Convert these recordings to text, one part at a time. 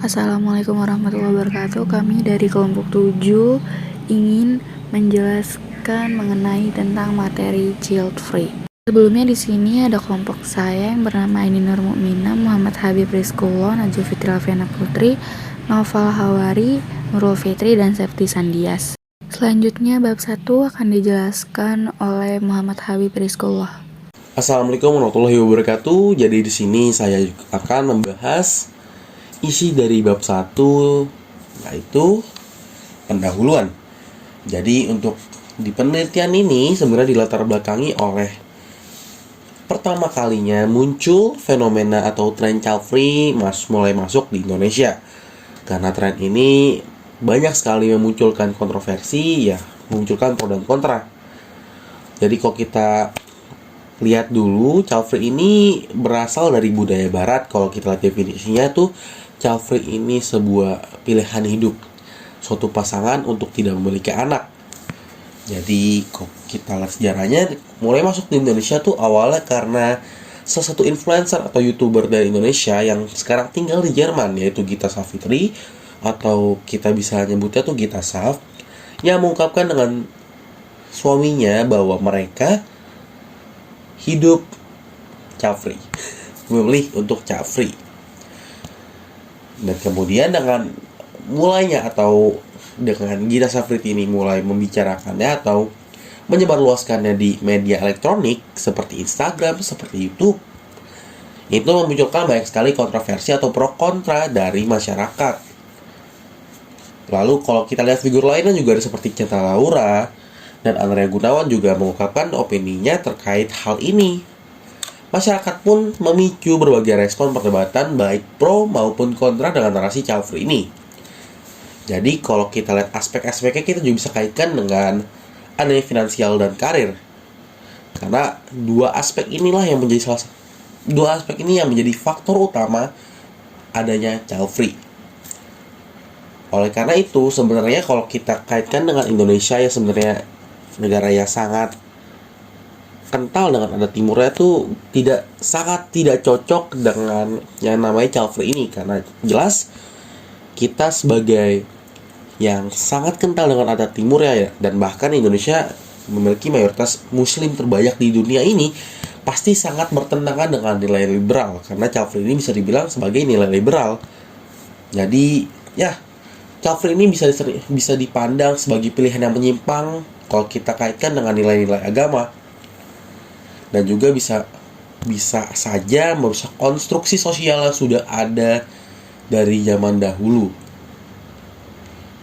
Assalamualaikum warahmatullahi wabarakatuh. Kami dari kelompok 7 ingin menjelaskan mengenai tentang materi child free. Sebelumnya di sini ada kelompok saya yang bernama Aini Nur Mukminah, Muhammad Habib Rizkullah, Najwa Fitri Alfiana Putri, Naufal Hawari, Nurul Fitri, dan Septi Sandias. Selanjutnya bab 1 akan dijelaskan oleh Muhammad Habib Rizkullah. Assalamualaikum warahmatullahi wabarakatuh. Jadi di sini saya akan membahas isi dari bab 1, yaitu pendahuluan. Jadi untuk di penelitian ini sebenarnya dilatar belakangi oleh pertama kalinya muncul fenomena atau tren child free mulai masuk di Indonesia. Karena tren ini banyak sekali memunculkan kontroversi, memunculkan pro dan kontra. Jadi kalau kita lihat dulu, child free ini berasal dari budaya barat. Kalau kita lihat definisinya tuh, child free ini sebuah pilihan hidup suatu pasangan untuk tidak memiliki anak. Jadi kalau kita lihat sejarahnya, mulai masuk di Indonesia tuh awalnya karena salah satu influencer atau youtuber dari Indonesia yang sekarang tinggal di Jerman, yaitu Gita Savitri, atau kita bisa nyebutnya tuh Gita Sav, yang mengungkapkan dengan suaminya bahwa mereka hidup child free, memilih untuk child free. Dan kemudian dengan mulainya atau dengan Gita Savitri ini mulai membicarakannya atau menyebarluaskannya di media elektronik seperti Instagram, seperti YouTube, itu memunculkan banyak sekali kontroversi atau pro kontra dari masyarakat. Lalu kalau kita lihat figur lainnya juga ada seperti Cinta Laura dan Andrea Gunawan juga mengungkapkan opininya terkait hal ini. Masyarakat pun memicu berbagai respon perdebatan baik pro maupun kontra dengan narasi child free ini. Jadi kalau kita lihat aspek-aspeknya, kita juga bisa kaitkan dengan adanya finansial dan karir. Karena dua aspek ini yang menjadi faktor utama adanya child free. Oleh karena itu, sebenarnya kalau kita kaitkan dengan Indonesia yang sebenarnya negara yang sangat kental dengan adat timurnya tuh sangat tidak cocok dengan yang namanya child free ini, karena jelas kita sebagai yang sangat kental dengan adat timurnya dan bahkan Indonesia memiliki mayoritas muslim terbanyak di dunia ini, pasti sangat bertentangan dengan nilai liberal, karena child free ini bisa dibilang sebagai nilai liberal. Jadi child free ini bisa dipandang sebagai pilihan yang menyimpang kalau kita kaitkan dengan nilai-nilai agama, dan juga bisa saja merusak konstruksi sosial yang sudah ada dari zaman dahulu.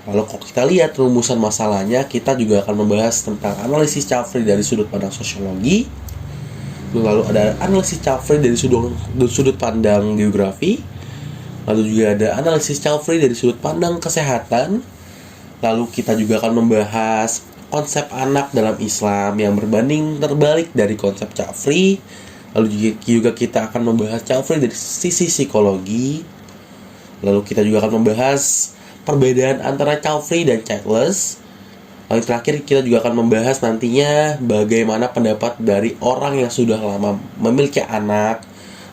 Lalu kalau kita lihat rumusan masalahnya, kita juga akan membahas tentang analisis child free dari sudut pandang sosiologi, lalu ada analisis child free dari sudut pandang geografi, lalu juga ada analisis child free dari sudut pandang kesehatan, lalu kita juga akan membahas konsep anak dalam Islam yang berbanding terbalik dari konsep child free. Lalu juga kita akan membahas child free dari sisi psikologi. Lalu kita juga akan membahas perbedaan antara child free dan childless. Lalu terakhir kita juga akan membahas nantinya bagaimana pendapat dari orang yang sudah lama memiliki anak.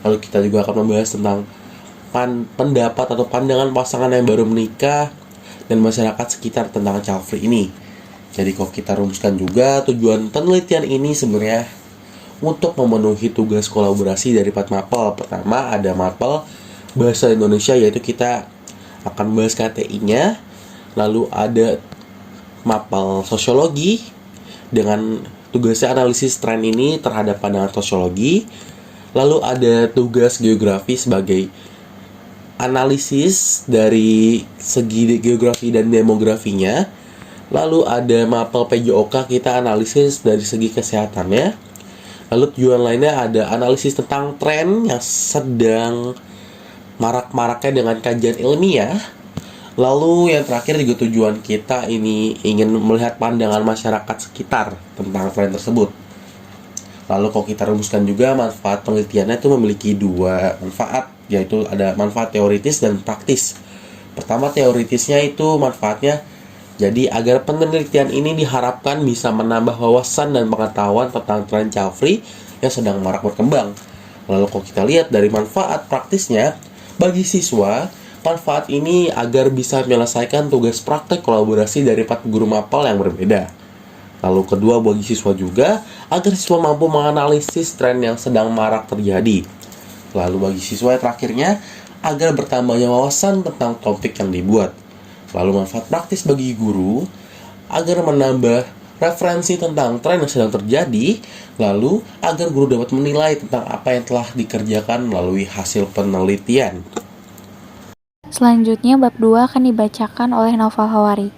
Lalu kita juga akan membahas tentang pendapat atau pandangan pasangan yang baru menikah dan masyarakat sekitar tentang child free ini. Jadi kalau kita rumuskan juga, tujuan penelitian ini sebenarnya untuk memenuhi tugas kolaborasi dari 4 mapel. Pertama ada mapel bahasa Indonesia, yaitu kita akan membahas KTI-nya. Lalu ada mapel sosiologi dengan tugasnya analisis tren ini terhadap pandangan sosiologi. Lalu ada tugas geografi sebagai analisis dari segi geografi dan demografinya. Lalu ada mapel PJOK, kita analisis dari segi kesehatannya. Lalu tujuan lainnya ada analisis tentang tren yang sedang marak-maraknya dengan kajian ilmiah. Lalu yang terakhir juga tujuan kita ini ingin melihat pandangan masyarakat sekitar tentang tren tersebut. Lalu kalau kita rumuskan juga, manfaat penelitiannya itu memiliki 2 manfaat, yaitu ada manfaat teoritis dan praktis. Pertama, teoritisnya itu manfaatnya, jadi agar penelitian ini diharapkan bisa menambah wawasan dan pengetahuan tentang tren child free yang sedang marak berkembang. Lalu kalau kita lihat dari manfaat praktisnya, bagi siswa, Manfaat ini agar bisa menyelesaikan tugas praktek kolaborasi dari 4 guru mapel yang berbeda. Lalu kedua, bagi siswa juga, agar siswa mampu menganalisis tren yang sedang marak terjadi. Lalu bagi siswa yang terakhirnya, agar bertambahnya wawasan tentang topik yang dibuat. Lalu manfaat praktis bagi guru, agar menambah referensi tentang tren yang sedang terjadi, lalu agar guru dapat menilai tentang apa yang telah dikerjakan melalui hasil penelitian. Selanjutnya bab 2 akan dibacakan oleh Naufal Hawari.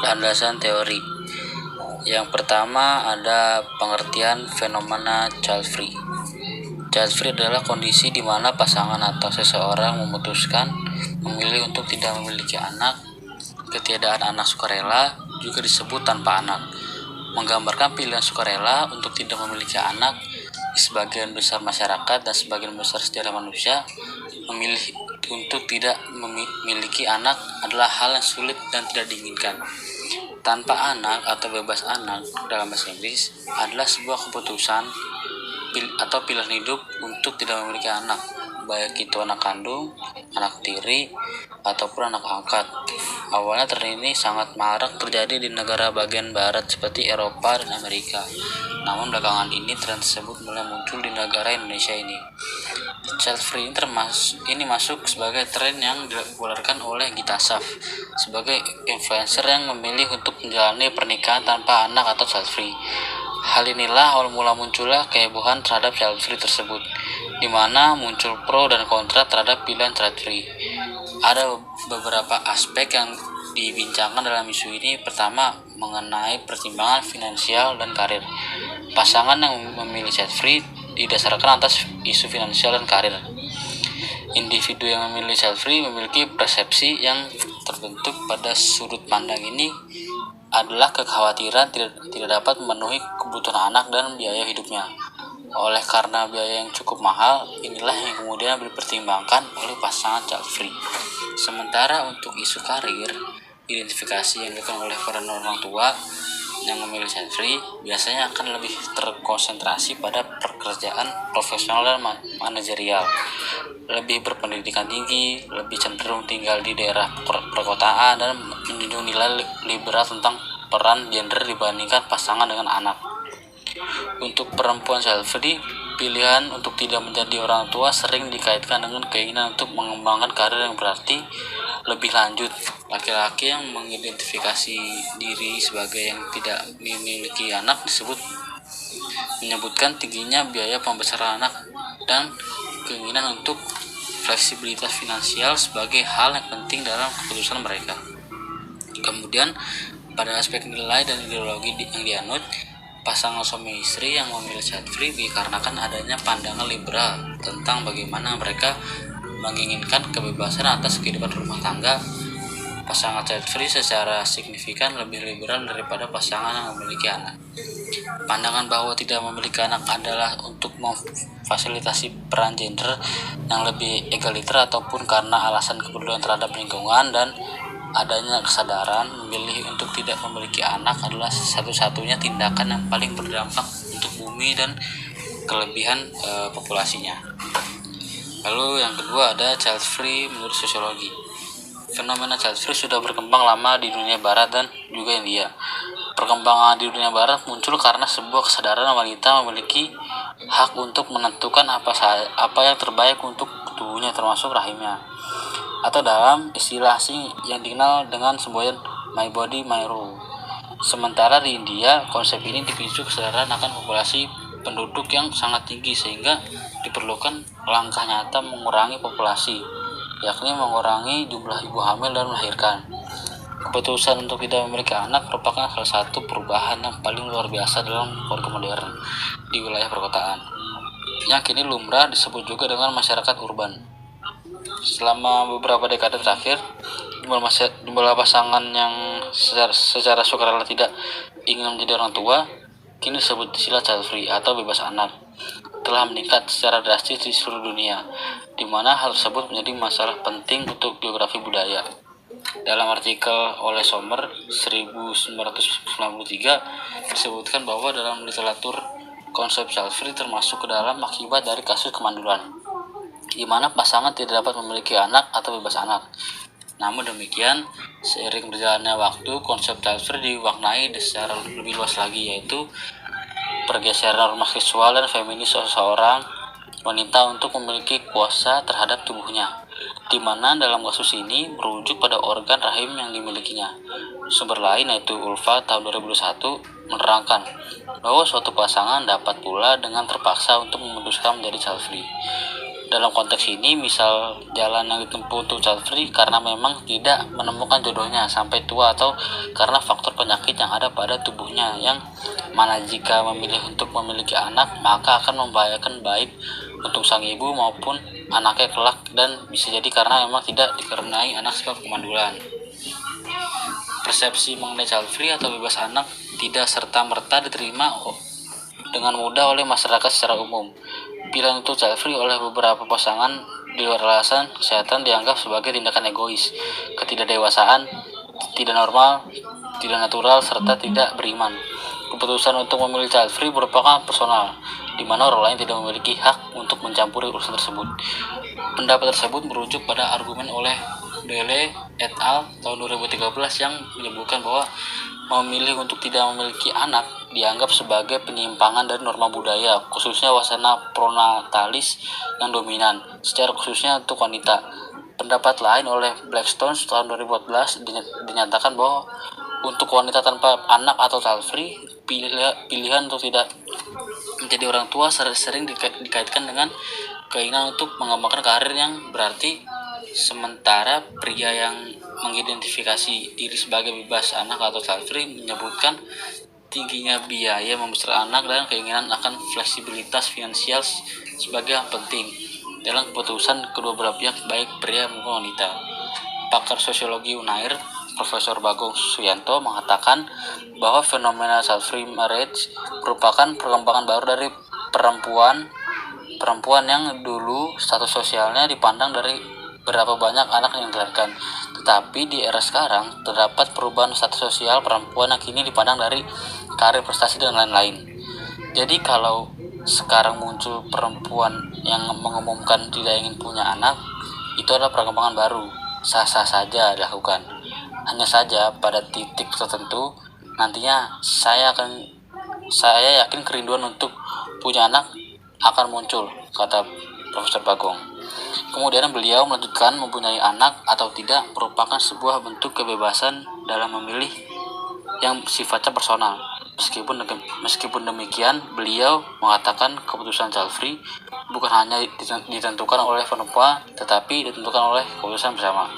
Landasan teori. Yang pertama ada pengertian fenomena child free. Child free adalah kondisi di mana pasangan atau seseorang memutuskan memilih untuk tidak memiliki anak. Ketiadaan anak sukarela juga disebut tanpa anak, menggambarkan pilihan sukarela untuk tidak memiliki anak. Sebagian besar masyarakat dan sebagian besar sejarah manusia memilih untuk tidak memiliki anak adalah hal yang sulit dan tidak diinginkan. Tanpa anak atau bebas anak dalam bahasa Inggris adalah sebuah keputusan atau pilihan hidup untuk tidak memiliki anak, baik itu anak kandung, anak tiri, ataupun anak angkat. Awalnya tren ini sangat marak terjadi di negara bagian barat seperti Eropa dan Amerika. Namun belakangan ini tren tersebut mulai muncul di negara Indonesia ini. Child free ini masuk sebagai tren yang dipopulerkan oleh Gita Saf sebagai influencer yang memilih untuk menjalani pernikahan tanpa anak atau child free. Hal inilah awal mula munculnya kehebohan terhadap child free tersebut, di mana muncul pro dan kontra terhadap pilihan child free. Ada beberapa aspek yang dibincangkan dalam isu ini. Pertama, mengenai pertimbangan finansial dan karir. Pasangan yang memilih child free didasarkan atas isu finansial dan karir. Individu yang memilih child free memiliki persepsi yang terbentuk pada sudut pandang ini adalah kekhawatiran tidak dapat memenuhi kebutuhan anak dan biaya hidupnya. Oleh karena biaya yang cukup mahal, inilah yang kemudian dipertimbangkan oleh pasangan child free. Sementara untuk isu karir, identifikasi yang dilakukan oleh para orang tua yang memilih child free biasanya akan lebih terkonsentrasi pada pekerjaan profesional dan manajerial, lebih berpendidikan tinggi, lebih cenderung tinggal di daerah perkotaan, dan menjunjung nilai liberal tentang peran gender dibandingkan pasangan dengan anak. Untuk perempuan child free, pilihan untuk tidak menjadi orang tua sering dikaitkan dengan keinginan untuk mengembangkan karir yang berarti lebih lanjut. Laki-laki yang mengidentifikasi diri sebagai yang tidak memiliki anak menyebutkan tingginya biaya pembesaran anak dan keinginan untuk fleksibilitas finansial sebagai hal yang penting dalam keputusan mereka. Kemudian pada aspek nilai dan ideologi yang dianut, pasangan suami istri yang memilih child free dikarenakan adanya pandangan liberal tentang bagaimana mereka menginginkan kebebasan atas kehidupan rumah tangga. Pasangan child free secara signifikan lebih liberal daripada pasangan yang memiliki anak. Pandangan bahwa tidak memiliki anak adalah untuk memfasilitasi peran gender yang lebih egaliter ataupun karena alasan kepedulian terhadap lingkungan, dan adanya kesadaran memilih untuk tidak memiliki anak adalah satu-satunya tindakan yang paling berdampak untuk bumi dan kelebihan populasinya. Lalu yang kedua ada child free menurut sosiologi. Fenomena child free sudah berkembang lama di dunia barat dan juga India. Perkembangan di dunia barat muncul karena sebuah kesadaran wanita memiliki hak untuk menentukan apa yang terbaik untuk tubuhnya, termasuk rahimnya, atau dalam istilah asing yang dikenal dengan semboyan my body my rule. Sementara di India, konsep ini dipicu kesadaran akan populasi penduduk yang sangat tinggi sehingga diperlukan langkah nyata mengurangi populasi, yakni mengurangi jumlah ibu hamil dan melahirkan. Keputusan untuk tidak memiliki anak merupakan salah satu perubahan yang paling luar biasa dalam keluarga modern di wilayah perkotaan, yang kini lumrah disebut juga dengan masyarakat urban. Selama beberapa dekade terakhir, jumlah pasangan yang secara sukarela tidak ingin menjadi orang tua, kini disebut istilah child free atau bebas anak, telah meningkat secara drastis di seluruh dunia, di mana hal tersebut menjadi masalah penting untuk geografi budaya. Dalam artikel oleh Sommer 1993 disebutkan bahwa dalam literatur konsep child free termasuk ke dalam akibat dari kasus kemandulan. di mana pasangan tidak dapat memiliki anak atau bebas anak. Namun demikian, seiring berjalannya waktu, konsep child free dimaknai secara lebih luas lagi, yaitu pergeseran norma seksual dan feminis seseorang wanita untuk memiliki kuasa terhadap tubuhnya, di mana dalam kasus ini merujuk pada organ rahim yang dimilikinya. Sumber lain yaitu Ulfa tahun 2021 menerangkan bahwa suatu pasangan dapat pula dengan terpaksa untuk memutuskan menjadi child free. Dalam konteks ini, misal jalan yang ditempuh untuk child free karena memang tidak menemukan jodohnya sampai tua atau karena faktor penyakit yang ada pada tubuhnya, yang mana jika memilih untuk memiliki anak maka akan membahayakan baik untuk sang ibu maupun anaknya kelak, dan bisa jadi karena memang tidak dikarenai anak sebab kemandulan. Persepsi mengenai child free atau bebas anak tidak serta-merta diterima dengan mudah oleh masyarakat secara umum. Pilihan untuk child free oleh beberapa pasangan di luar alasan kesehatan dianggap sebagai tindakan egois, ketidakdewasaan, tidak normal, tidak natural, serta tidak beriman. Keputusan untuk memilih child free merupakan personal, di mana orang lain tidak memiliki hak untuk mencampuri urusan tersebut. Pendapat tersebut merujuk pada argumen oleh Dele et al. Tahun 2013 yang menyebutkan bahwa memilih untuk tidak memiliki anak dianggap sebagai penyimpangan dari norma budaya, khususnya wacana pronatalis yang dominan, secara khususnya untuk wanita. Pendapat lain oleh Blackstone tahun 2014 dinyatakan bahwa untuk wanita tanpa anak atau child free, pilihan untuk tidak menjadi orang tua sering dikaitkan dengan keinginan untuk mengembangkan karir yang berarti, sementara pria yang mengidentifikasi diri sebagai bebas anak atau child free menyebutkan tingginya biaya membesar anak dan keinginan akan fleksibilitas finansial sebagai yang penting dalam keputusan kedua belah pihak, baik pria maupun wanita. Pakar sosiologi UNAIR, Profesor Bagong Suyanto, mengatakan bahwa fenomena child free marriage merupakan perkembangan baru dari perempuan yang dulu status sosialnya dipandang dari berapa banyak anak yang dilahirkan. Tetapi di era sekarang terdapat perubahan status sosial perempuan yang kini dipandang dari karir, prestasi, dan lain-lain. Jadi kalau sekarang muncul perempuan yang mengumumkan tidak ingin punya anak, itu adalah perkembangan baru, sah-sah saja dilakukan. Hanya saja pada titik tertentu nantinya saya yakin kerinduan untuk punya anak akan muncul, kata Profesor Bagong. Kemudian beliau melanjutkan, mempunyai anak atau tidak merupakan sebuah bentuk kebebasan dalam memilih yang sifatnya personal. Meskipun demikian, beliau mengatakan keputusan child free bukan hanya ditentukan oleh perempuan, tetapi ditentukan oleh keputusan bersama.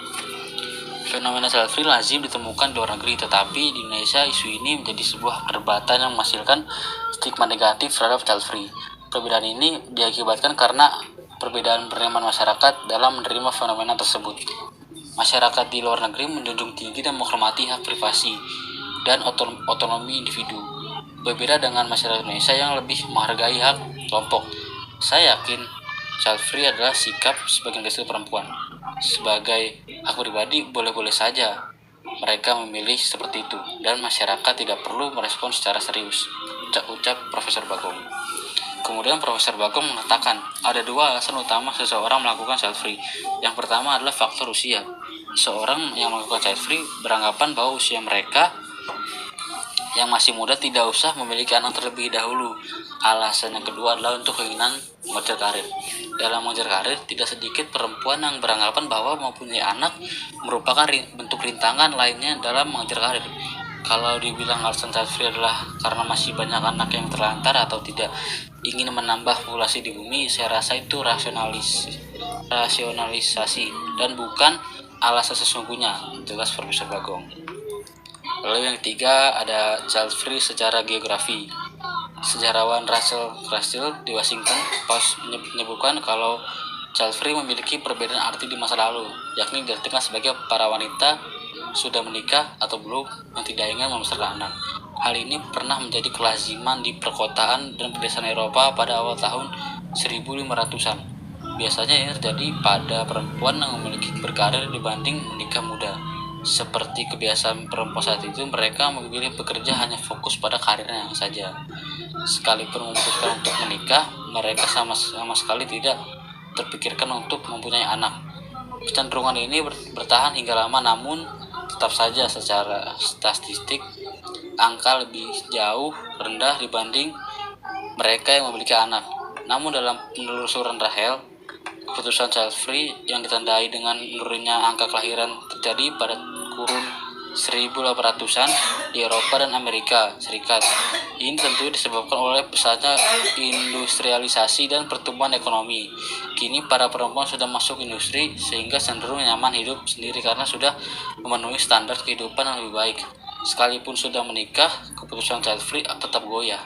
Fenomena child free lazim ditemukan di luar negeri, tetapi di Indonesia isu ini menjadi sebuah perdebatan yang menghasilkan stigma negatif terhadap child free. Perbedaan ini diakibatkan karena perbedaan penerimaan masyarakat dalam menerima fenomena tersebut. Masyarakat di luar negeri menjunjung tinggi dan menghormati hak privasi dan otonomi individu, berbeda dengan masyarakat Indonesia yang lebih menghargai hak kelompok. Saya yakin child free adalah sikap sebagian besar perempuan. Sebagai hak pribadi, boleh-boleh saja mereka memilih seperti itu, dan masyarakat tidak perlu merespon secara serius, ucap Profesor Bagong. Kemudian Profesor Bagong mengatakan ada dua alasan utama seseorang melakukan child free. Yang pertama adalah faktor usia. Seorang yang melakukan child free beranggapan bahwa usia mereka yang masih muda tidak usah memiliki anak terlebih dahulu. Alasan yang kedua adalah untuk keinginan mengejar karir. Dalam mengejar karir, tidak sedikit perempuan yang beranggapan bahwa mempunyai anak merupakan bentuk rintangan lainnya dalam mengejar karir. Kalau dibilang alasan child free adalah karena masih banyak anak yang terlantar atau tidak ingin menambah populasi di bumi, saya rasa itu rasionalisasi dan bukan alasan sesungguhnya, jelas Profesor Bagong. Lalu yang ketiga ada child free secara geografi. Sejarawan Russell di Washington Post menyebutkan kalau child free memiliki perbedaan arti di masa lalu, yakni diartikan sebagai para wanita sudah menikah atau belum yang tidak ingin membesarkan anak. Hal ini pernah menjadi kelaziman di perkotaan dan pedesaan Eropa pada awal tahun 1500-an. Biasanya ini terjadi pada perempuan yang memiliki berkarir dibanding menikah muda. Seperti kebiasaan perempuan saat itu, mereka memilih bekerja hanya fokus pada karirnya saja. Sekalipun memutuskan untuk menikah, mereka sama sekali tidak terpikirkan untuk mempunyai anak. Kecenderungan ini bertahan hingga lama, namun tetap saja secara statistik angka lebih jauh rendah dibanding mereka yang memiliki anak. Namun dalam penelusuran Rahel, keputusan child free yang ditandai dengan menurunnya angka kelahiran terjadi pada kurun 1800-an di Eropa dan Amerika Serikat. Ini tentu disebabkan oleh pesatnya industrialisasi dan pertumbuhan ekonomi. Kini para perempuan sudah masuk industri sehingga cenderung nyaman hidup sendiri karena sudah memenuhi standar kehidupan yang lebih baik. Sekalipun sudah menikah, keputusan child free tetap goyah.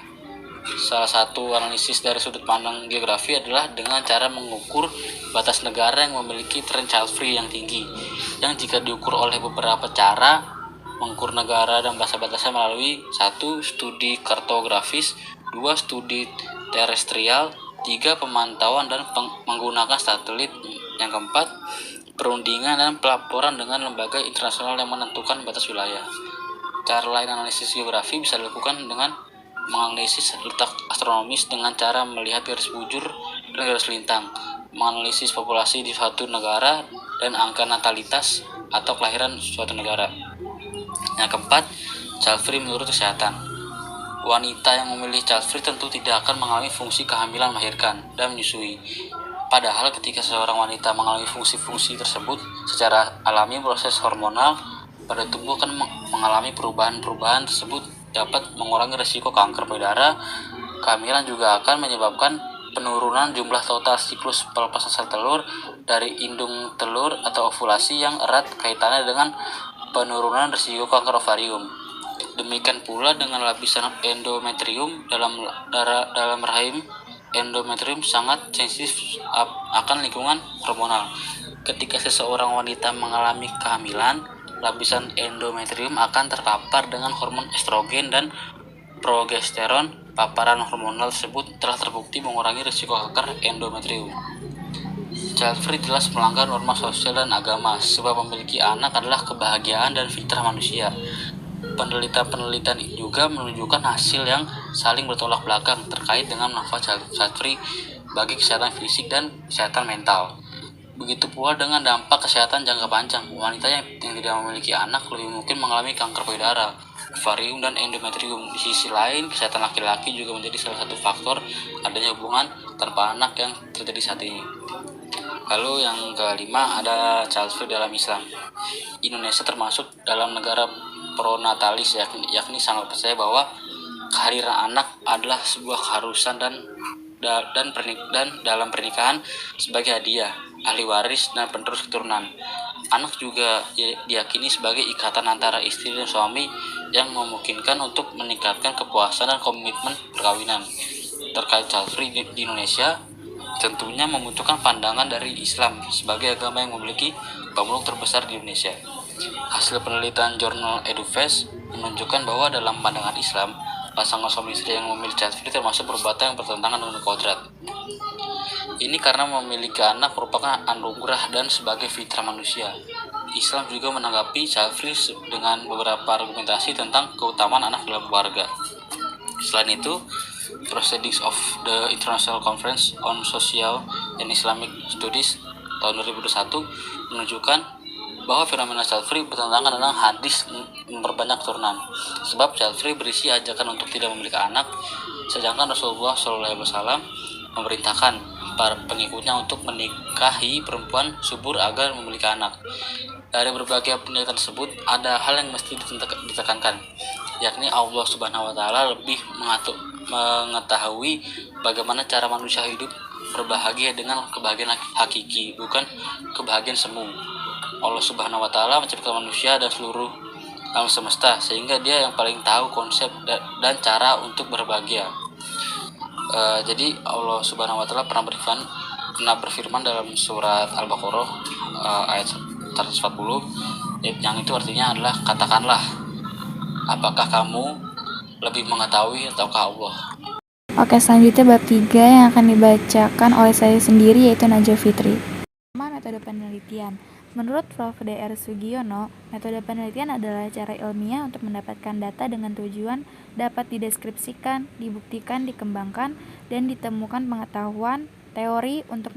Salah satu analisis dari sudut pandang geografi adalah dengan cara mengukur batas negara yang memiliki tren child free yang tinggi, yang jika diukur oleh beberapa cara mengukur negara dan batas-batasnya melalui 1. Studi kartografis, 2. Studi terestrial, 3. Pemantauan dan menggunakan satelit, yang keempat perundingan dan pelaporan dengan lembaga internasional yang menentukan batas wilayah. Cara lain analisis geografi bisa dilakukan dengan menganalisis letak astronomis dengan cara melihat garis bujur dan garis lintang, menganalisis populasi di suatu negara dan angka natalitas atau kelahiran suatu negara. Yang keempat, child free menurut kesehatan. Wanita yang memilih child free tentu tidak akan mengalami fungsi kehamilan, melahirkan, dan menyusui. Padahal ketika seorang wanita mengalami fungsi-fungsi tersebut secara alami, proses hormonal pada tubuh akan mengalami perubahan-perubahan tersebut dapat mengurangi risiko kanker payudara. Kehamilan juga akan menyebabkan penurunan jumlah total siklus pelepasan sel telur dari indung telur atau ovulasi yang erat kaitannya dengan penurunan risiko kanker ovarium. Demikian pula dengan lapisan endometrium dalam rahim. Endometrium sangat sensitif akan lingkungan hormonal. Ketika seseorang wanita mengalami kehamilan, lapisan endometrium akan terpapar dengan hormon estrogen dan progesteron. Paparan hormonal tersebut telah terbukti mengurangi risiko kanker endometrium. Child free jelas melanggar norma sosial dan agama, sebab memiliki anak adalah kebahagiaan dan fitrah manusia. Penelitian juga menunjukkan hasil yang saling bertolak belakang terkait dengan manfaat child free bagi kesehatan fisik dan kesehatan mental. Begitu pula dengan dampak kesehatan jangka panjang. Wanita yang tidak memiliki anak lebih mungkin mengalami kanker payudara, ovarium, dan endometrium. Di sisi lain, kesehatan laki-laki juga menjadi salah satu faktor adanya hubungan tanpa anak yang terjadi saat ini. Lalu yang kelima ada child free dalam Islam. Indonesia termasuk dalam negara pronatalis, yakni sangat percaya bahwa kehadiran anak adalah sebuah keharusan dan dalam pernikahan sebagai hadiah, ahli waris, dan penerus keturunan. Anak juga diyakini sebagai ikatan antara istri dan suami yang memungkinkan untuk meningkatkan kepuasan dan komitmen perkawinan. Terkait child free di Indonesia, tentunya membutuhkan pandangan dari Islam sebagai agama yang memiliki pemulung terbesar di Indonesia. Hasil penelitian jurnal EduFest menunjukkan bahwa dalam pandangan Islam, pasangan suami istri yang memilih child free termasuk perbuatan yang bertentangan dengan kodrat. Ini karena memiliki anak merupakan anugerah dan sebagai fitrah manusia. Islam juga menanggapi child free dengan beberapa argumentasi tentang keutamaan anak dalam keluarga. Selain itu, Proceedings of the International Conference on Social and Islamic Studies tahun 2021 menunjukkan bahwa fenomena child free bertentangan dengan hadis memperbanyak keturunan. Sebab child free berisi ajakan untuk tidak memiliki anak, sedangkan Rasulullah SAW memerintahkan para pengikutnya untuk menikahi perempuan subur agar memiliki anak. Dari berbagai penelitian tersebut, ada hal yang mesti ditekankan, yakni Allah Subhanahu wa Ta'ala lebih mengetahui bagaimana cara manusia hidup berbahagia dengan kebahagiaan hakiki, bukan kebahagiaan semu. Allah Subhanahu wa Ta'ala menciptakan manusia dan seluruh alam semesta, sehingga Dia yang paling tahu konsep dan cara untuk berbahagia. Jadi Allah Subhanahu wa Ta'ala pernah berfirman dalam surat Al-Baqarah ayat 140, yang itu artinya adalah, katakanlah, apakah kamu lebih mengetahui ataukah Allah? Oke, selanjutnya bab 3 yang akan dibacakan oleh saya sendiri, yaitu Najwa Fitri. Pertama, metode penelitian. Menurut Prof. Dr. Sugiono, metode penelitian adalah cara ilmiah untuk mendapatkan data dengan tujuan dapat dideskripsikan, dibuktikan, dikembangkan, dan ditemukan pengetahuan teori untuk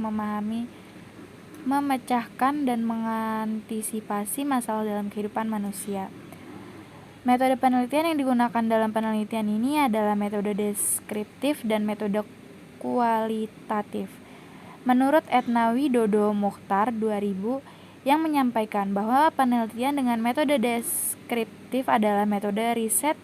memecahkan dan mengantisipasi masalah dalam kehidupan manusia. Metode penelitian yang digunakan dalam penelitian ini adalah metode deskriptif dan metode kualitatif. Menurut Etnawi Dodo Mukhtar 2000 yang menyampaikan bahwa penelitian dengan metode deskriptif adalah metode riset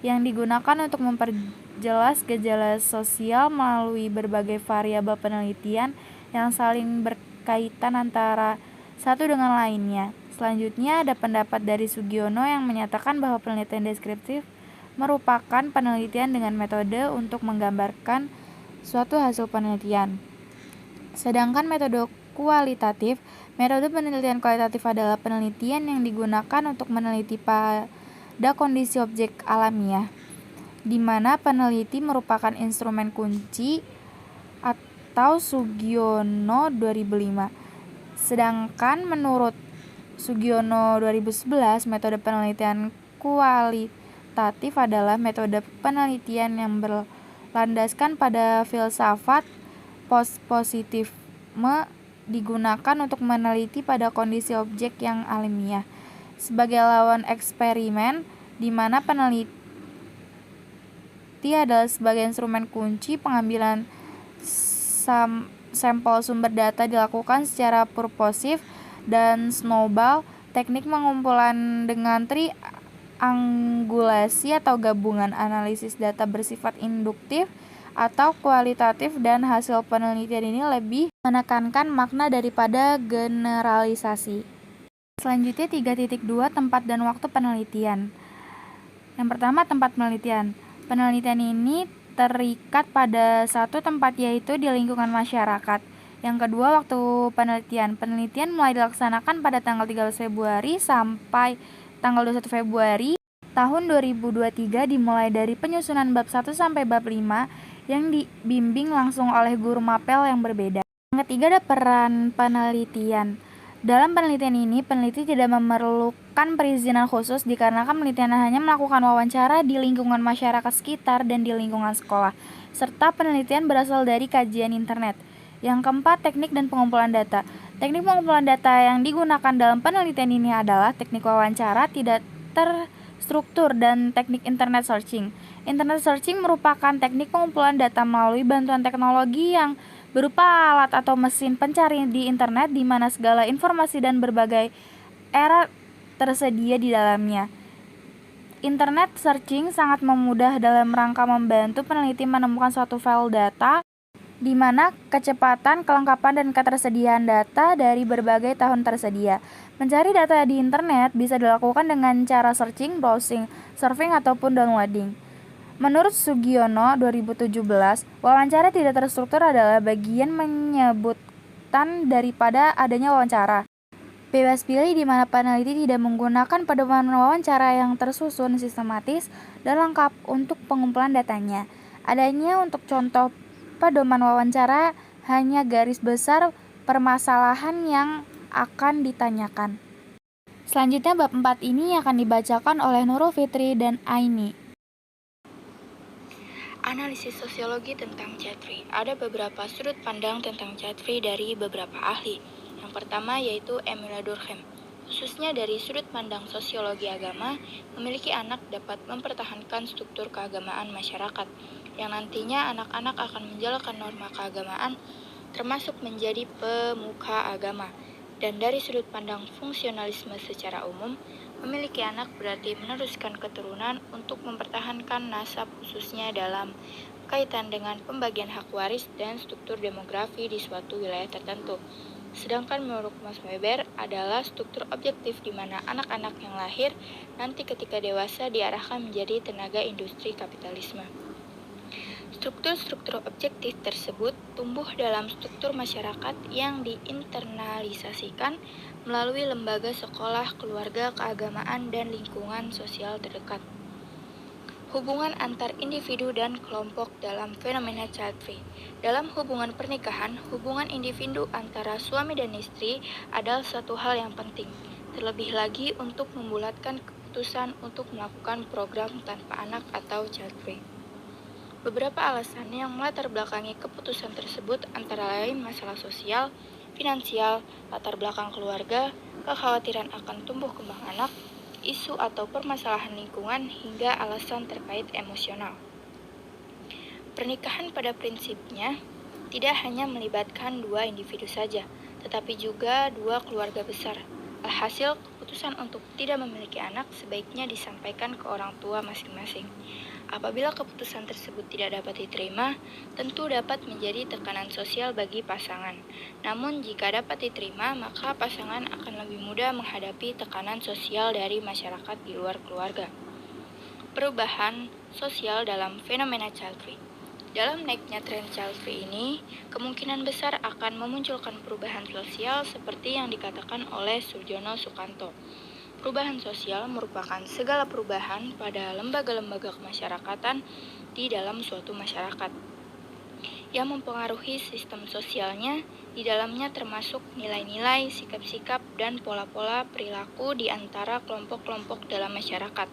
yang digunakan untuk memperjelas gejala sosial melalui berbagai variabel penelitian yang saling berkaitan antara satu dengan lainnya. Selanjutnya ada pendapat dari Sugiono yang menyatakan bahwa penelitian deskriptif merupakan penelitian dengan metode untuk menggambarkan suatu hasil penelitian. Sedangkan metode kualitatif, metode penelitian kualitatif adalah penelitian yang digunakan untuk meneliti pada kondisi objek alamiah, di mana peneliti merupakan instrumen kunci atau Sugiono 2005. Sedangkan menurut Sugiono 2011, metode penelitian kualitatif adalah metode penelitian yang berlandaskan pada filsafat positivisme digunakan untuk meneliti pada kondisi objek yang alamiah sebagai lawan eksperimen, di mana peneliti adalah sebagai instrumen kunci. Pengambilan sampel sumber data dilakukan secara purposif dan snowball. Teknik pengumpulan dengan triangulasi atau gabungan analisis data bersifat induktif atau kualitatif, dan hasil penelitian ini lebih menekankan makna daripada generalisasi. Selanjutnya 3.2 tempat dan waktu penelitian. Yang pertama, tempat penelitian. Penelitian ini terikat pada satu tempat, yaitu di lingkungan masyarakat. Yang kedua, waktu penelitian. Penelitian mulai dilaksanakan pada tanggal 13 Februari sampai tanggal 21 Februari tahun 2023, dimulai dari penyusunan bab 1 sampai bab 5 yang dibimbing langsung oleh guru mapel yang berbeda. Yang ketiga, ada peran penelitian. Dalam penelitian ini, peneliti tidak memerlukan perizinan khusus dikarenakan penelitian hanya melakukan wawancara di lingkungan masyarakat sekitar dan di lingkungan sekolah, serta penelitian berasal dari kajian internet. Yang keempat, teknik dan pengumpulan data. Teknik pengumpulan data yang digunakan dalam penelitian ini adalah teknik wawancara tidak terstruktur dan teknik internet searching. Internet searching merupakan teknik pengumpulan data melalui bantuan teknologi yang berupa alat atau mesin pencari di internet, di mana segala informasi dan berbagai era tersedia di dalamnya. Internet searching sangat memudah dalam rangka membantu peneliti menemukan suatu file data, di mana kecepatan, kelengkapan, dan ketersediaan data dari berbagai tahun tersedia. Mencari data di internet bisa dilakukan dengan cara searching, browsing, surfing, ataupun downloading. Menurut Sugiono 2017, wawancara tidak terstruktur adalah bagian menyebutkan daripada adanya wawancara bebas pilih, di mana peneliti tidak menggunakan pedoman wawancara yang tersusun, sistematis, dan lengkap untuk pengumpulan datanya. Adanya untuk contoh pedoman wawancara hanya garis besar permasalahan yang akan ditanyakan. Selanjutnya bab 4 ini akan dibacakan oleh Nurul Fitri dan Aini. Analisis sosiologi tentang child free. Ada beberapa sudut pandang tentang child free dari beberapa ahli. Yang pertama yaitu Emilia Durkheim. Khususnya dari sudut pandang sosiologi agama, memiliki anak dapat mempertahankan struktur keagamaan masyarakat, yang nantinya anak-anak akan menjalankan norma keagamaan, termasuk menjadi pemuka agama. Dan dari sudut pandang fungsionalisme secara umum, memiliki anak berarti meneruskan keturunan untuk mempertahankan nasab, khususnya dalam kaitan dengan pembagian hak waris dan struktur demografi di suatu wilayah tertentu. Sedangkan menurut Max Weber adalah struktur objektif di mana anak-anak yang lahir nanti ketika dewasa diarahkan menjadi tenaga industri kapitalisme. Struktur-struktur objektif tersebut tumbuh dalam struktur masyarakat yang diinternalisasikan melalui lembaga sekolah, keluarga, keagamaan, dan lingkungan sosial terdekat. Hubungan antar individu dan kelompok dalam fenomena child free. Dalam hubungan pernikahan, hubungan individu antara suami dan istri adalah suatu hal yang penting, terlebih lagi untuk membulatkan keputusan untuk melakukan program tanpa anak atau child free. Beberapa alasan yang melatar belakangi keputusan tersebut antara lain masalah sosial, finansial, latar belakang keluarga, kekhawatiran akan tumbuh kembang anak, isu atau permasalahan lingkungan, hingga alasan terkait emosional. Pernikahan pada prinsipnya tidak hanya melibatkan dua individu saja, tetapi juga dua keluarga besar. Alhasil, keputusan untuk tidak memiliki anak sebaiknya disampaikan ke orang tua masing-masing. Apabila keputusan tersebut tidak dapat diterima, tentu dapat menjadi tekanan sosial bagi pasangan. Namun, jika dapat diterima, maka pasangan akan lebih mudah menghadapi tekanan sosial dari masyarakat di luar keluarga. Perubahan sosial dalam fenomena child free. Dalam naiknya tren child free ini, kemungkinan besar akan memunculkan perubahan sosial seperti yang dikatakan oleh Surjono Sukanto. Perubahan sosial merupakan segala perubahan pada lembaga-lembaga kemasyarakatan di dalam suatu masyarakat yang mempengaruhi sistem sosialnya. Di dalamnya termasuk nilai-nilai, sikap-sikap, dan pola-pola perilaku di antara kelompok-kelompok dalam masyarakat.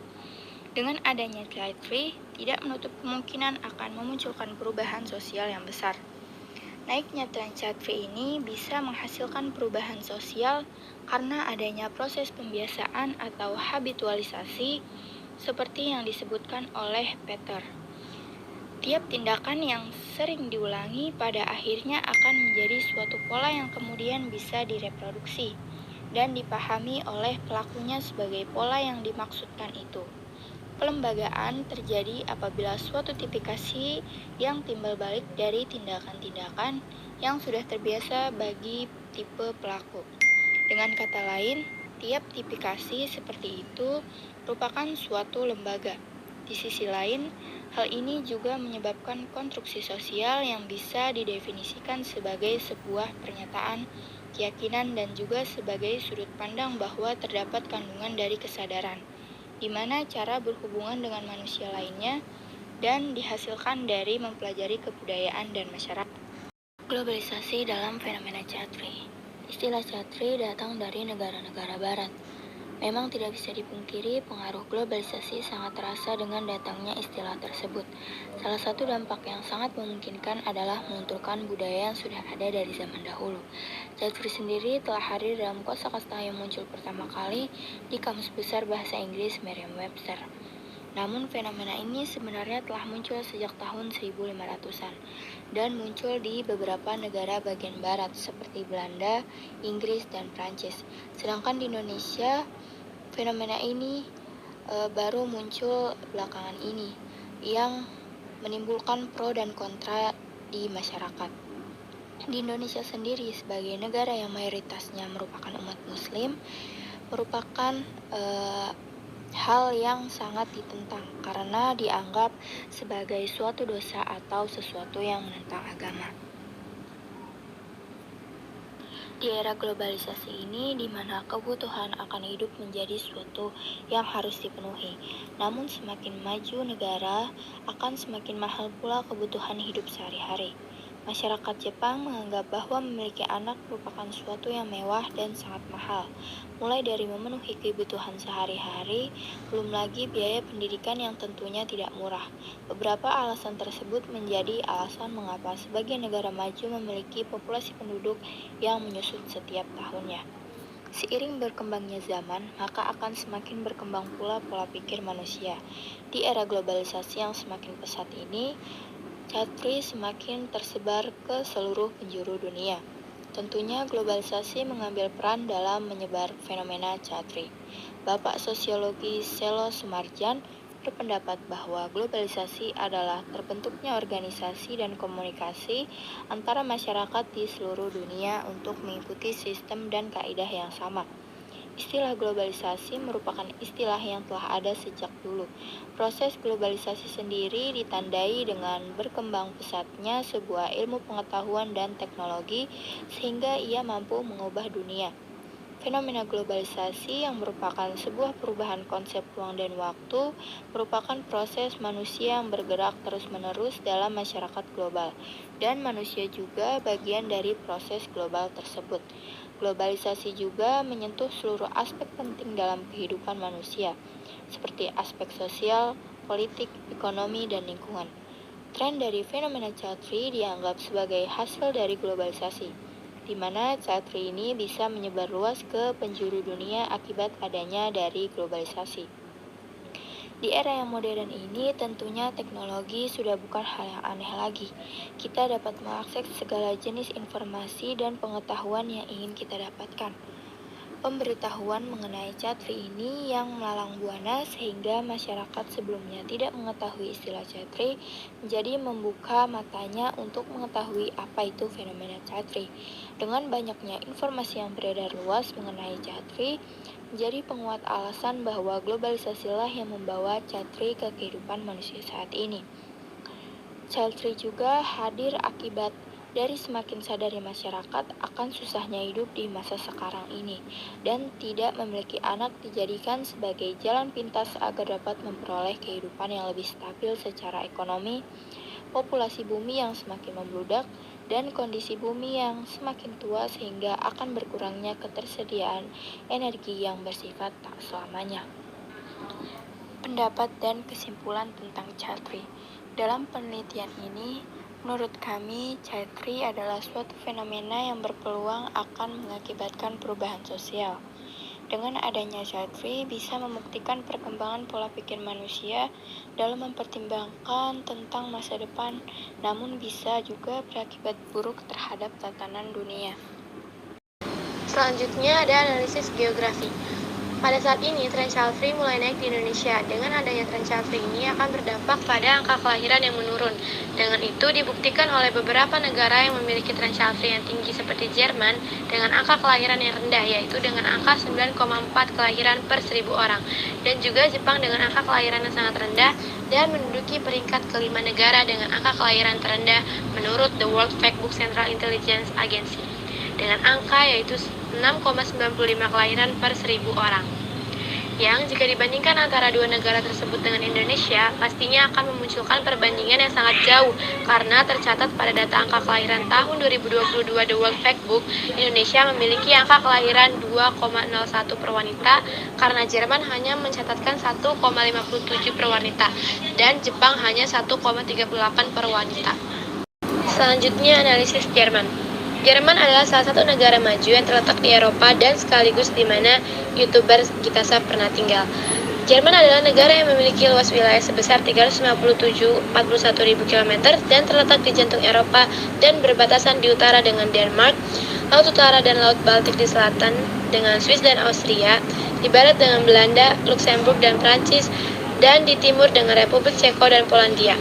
Dengan adanya child free, tidak menutup kemungkinan akan memunculkan perubahan sosial yang besar. Naiknya tren child free ini bisa menghasilkan perubahan sosial karena adanya proses pembiasaan atau habitualisasi seperti yang disebutkan oleh Peter. Tiap tindakan yang sering diulangi pada akhirnya akan menjadi suatu pola yang kemudian bisa direproduksi dan dipahami oleh pelakunya sebagai pola yang dimaksudkan itu. Pelembagaan terjadi apabila suatu tipikasi yang timbal balik dari tindakan-tindakan yang sudah terbiasa bagi tipe pelaku. Dengan kata lain, tiap tipikasi seperti itu merupakan suatu lembaga. Di sisi lain, hal ini juga menyebabkan konstruksi sosial yang bisa didefinisikan sebagai sebuah pernyataan, keyakinan, dan juga sebagai sudut pandang bahwa terdapat kandungan dari kesadaran, di mana cara berhubungan dengan manusia lainnya dan dihasilkan dari mempelajari kebudayaan dan masyarakat. Globalisasi dalam fenomena child free. Istilah child free datang dari negara-negara barat. Memang tidak bisa dipungkiri pengaruh globalisasi sangat terasa dengan datangnya istilah tersebut. Salah satu dampak yang sangat memungkinkan adalah melunturkan budaya yang sudah ada dari zaman dahulu. Child free sendiri telah hadir dalam kosakata yang muncul pertama kali di Kamus Besar Bahasa Inggris Merriam-Webster. Namun fenomena ini sebenarnya telah muncul sejak tahun 1500-an dan muncul di beberapa negara bagian barat seperti Belanda, Inggris, dan Prancis. Sedangkan di Indonesia, fenomena ini baru muncul belakangan ini yang menimbulkan pro dan kontra di masyarakat. Di Indonesia sendiri sebagai negara yang mayoritasnya merupakan umat muslim, merupakan hal yang sangat ditentang karena dianggap sebagai suatu dosa atau sesuatu yang menentang agama. Di era globalisasi ini, di mana kebutuhan akan hidup menjadi suatu yang harus dipenuhi. Namun semakin maju negara, akan semakin mahal pula kebutuhan hidup sehari-hari. Masyarakat Jepang menganggap bahwa memiliki anak merupakan suatu yang mewah dan sangat mahal, mulai dari memenuhi kebutuhan sehari-hari, belum lagi biaya pendidikan yang tentunya tidak murah. Beberapa alasan tersebut menjadi alasan mengapa sebagian negara maju memiliki populasi penduduk yang menyusut setiap tahunnya. Seiring berkembangnya zaman, maka akan semakin berkembang pula pola pikir manusia. Di era globalisasi yang semakin pesat ini, child free semakin tersebar ke seluruh penjuru dunia. Tentunya globalisasi mengambil peran dalam menyebar fenomena child free. Bapak Sosiologi Selo Sumarjan berpendapat bahwa globalisasi adalah terbentuknya organisasi dan komunikasi antara masyarakat di seluruh dunia untuk mengikuti sistem dan kaidah yang sama. Istilah globalisasi merupakan istilah yang telah ada sejak dulu. Proses globalisasi sendiri ditandai dengan berkembang pesatnya sebuah ilmu pengetahuan dan teknologi sehingga ia mampu mengubah dunia. Fenomena globalisasi yang merupakan sebuah perubahan konsep ruang dan waktu merupakan proses manusia yang bergerak terus-menerus dalam masyarakat global, dan manusia juga bagian dari proses global tersebut. Globalisasi juga menyentuh seluruh aspek penting dalam kehidupan manusia, seperti aspek sosial, politik, ekonomi, dan lingkungan. Tren dari fenomena child free dianggap sebagai hasil dari globalisasi, di mana child free ini bisa menyebar luas ke penjuru dunia akibat adanya dari globalisasi. Di era yang modern ini, tentunya teknologi sudah bukan hal yang aneh lagi. Kita dapat mengakses segala jenis informasi dan pengetahuan yang ingin kita dapatkan. Pemberitahuan mengenai child free ini yang melalang buana sehingga masyarakat sebelumnya tidak mengetahui istilah child free menjadi membuka matanya untuk mengetahui apa itu fenomena child free. Dengan banyaknya informasi yang beredar luas mengenai child free, menjadi penguat alasan bahwa globalisasilah yang membawa child free ke kehidupan manusia saat ini. Child free juga hadir akibat dari semakin sadarnya masyarakat akan susahnya hidup di masa sekarang ini dan tidak memiliki anak dijadikan sebagai jalan pintas agar dapat memperoleh kehidupan yang lebih stabil secara ekonomi, populasi bumi yang semakin membludak, dan kondisi bumi yang semakin tua sehingga akan berkurangnya ketersediaan energi yang bersifat tak selamanya. Pendapat dan kesimpulan tentang child free. Dalam penelitian ini, menurut kami, child free adalah suatu fenomena yang berpeluang akan mengakibatkan perubahan sosial. Dengan adanya child free bisa membuktikan perkembangan pola pikir manusia dalam mempertimbangkan tentang masa depan, namun bisa juga berakibat buruk terhadap tatanan dunia. Selanjutnya ada analisis geografi. Pada saat ini, tren child free mulai naik di Indonesia. Dengan adanya tren child free ini akan berdampak pada angka kelahiran yang menurun. Dengan itu dibuktikan oleh beberapa negara yang memiliki tren child free yang tinggi seperti Jerman dengan angka kelahiran yang rendah, yaitu dengan angka 9,4 kelahiran per 1.000 orang. Dan juga Jepang dengan angka kelahiran yang sangat rendah dan menduduki peringkat kelima negara dengan angka kelahiran terendah menurut The World Factbook Central Intelligence Agency, dengan angka yaitu 6,95 kelahiran per 1.000 orang. Yang jika dibandingkan antara dua negara tersebut dengan Indonesia, pastinya akan memunculkan perbandingan yang sangat jauh karena tercatat pada data angka kelahiran tahun 2022 The World Factbook, Indonesia memiliki angka kelahiran 2,01 per wanita karena Jerman hanya mencatatkan 1,57 per wanita dan Jepang hanya 1,38 per wanita. Selanjutnya analisis Jerman. Jerman adalah salah satu negara maju yang terletak di Eropa dan sekaligus di mana YouTuber Gitasa pernah tinggal. Jerman adalah negara yang memiliki luas wilayah sebesar 357,41.000 km dan terletak di jantung Eropa dan berbatasan di utara dengan Denmark, Laut Utara dan Laut Baltik di selatan dengan Swiss dan Austria, di barat dengan Belanda, Luxembourg dan Prancis, dan di timur dengan Republik Ceko dan Polandia.